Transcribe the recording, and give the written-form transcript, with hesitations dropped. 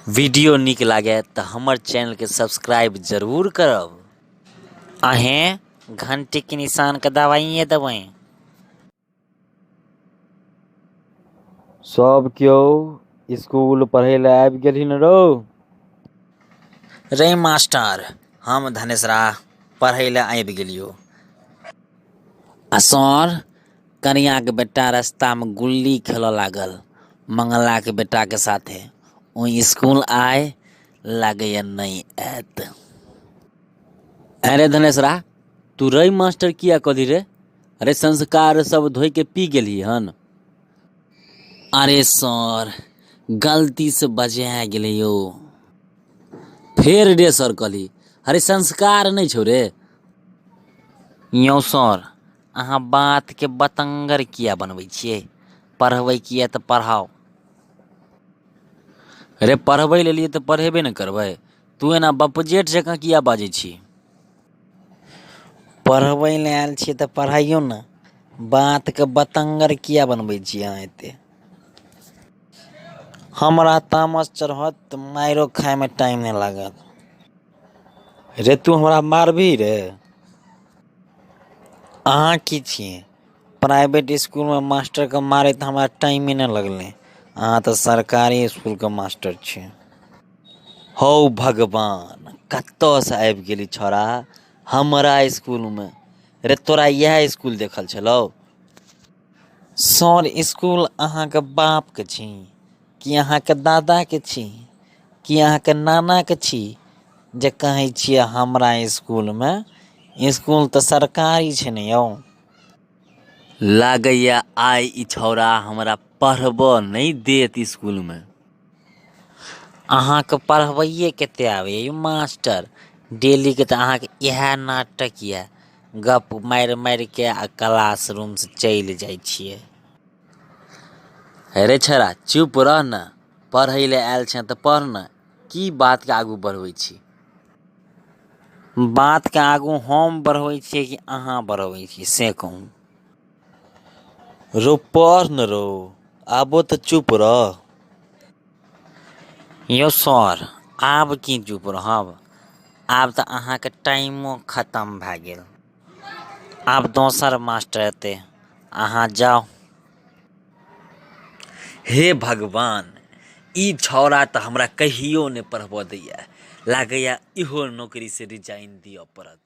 Video निक लागे तो हमर चैनल के सब्सक्राइब जरूर करब। अहें घंटी के निशान के दबाइए दबाएं। सब क्यों स्कूल पढ़े ला आबि गेलहिन रौ? रे मास्टर, हम धनेशरा पढ़े ला आबि गेलियो। आ सर, कनिया के बेटा रास्ता में गुल्ली खेल लागल मंगला के बेटा के साथे। ओ स्कूल आए लागे नहीं आत। अरे धनेशरा, तू रई मास्टर किया कदी रे? अरे संस्कार सब धोई के पी गेली हन। अरे सर, गलती से बजा गेले यो। फेर रे सर कहली, अरे संस्कार नहीं छो रे। यो सर, अहाँ बात के बतंगर किया बनबै छियै? पढ़बै किया तो पढ़ाओ। अरे पढ़बै लेलिए तो पढ़ेबे न करबै। तू एना बपजेठ जकाँ किया बाजै छी? पढ़बै ले आयल छियै तऽ पढ़ाइयो न। बात के बतंगर किया बनबै छी अहाँ एते? हमरा तामस चढ़त तऽ माइरो खाए में टाइम नहीं लागत। रे तू हमरा मारबही रे? अहाँ की छियै? प्राइवेट स्कूल में मास्टर के मारे तऽ हमरा टाइम ही नहीं लगले। अहाँ तो सरकारी स्कूल के मास्टर छियै। हौ भगवान, कत्तो से आबि गेली छोरा हमरा स्कूल में? रे तोरा यह स्कूल देखल छलौ? सर, स्कूल अहाँ के बाप के छी कि अहाँ के दादा के छी कि अहाँ के नाना के छी जे कहै छियै हमरा स्कूल में? स्कूल तो सरकारी छै ने यौ। लागैया आइ ई छौरा हमरा पढ़बो नहीं देत स्कूल में। अहाँ के पढ़बैये कते आवे यौ मास्टर? डेली के तो अहाँ के इहे नाटक ये। गप मारि मारि के आ क्लासरूम से चलि जाइ छियै। अरे छोरा चुप रह न। पढ़ै ले आयल छै तऽ पढ़ न। की बात के आगू बढ़बै छी? बात के आगू हम बढ़बै छियै कि अहाँ बढ़बै छी से कहूँ? रो पढ़ न रो, आबो तऽ चुप रह। यो सर, आब की चुप रहब? आब तऽ अहाँ के टाइमो खत्म भए गेल। आब दोसर मास्टर एतै, अहाँ जाओ। हे भगवान, ई छौरा तऽ हमरा कहियो नहीं पढ़बो दैया। लागैया इहो नौकरी से रिजाइन दियो पड़त।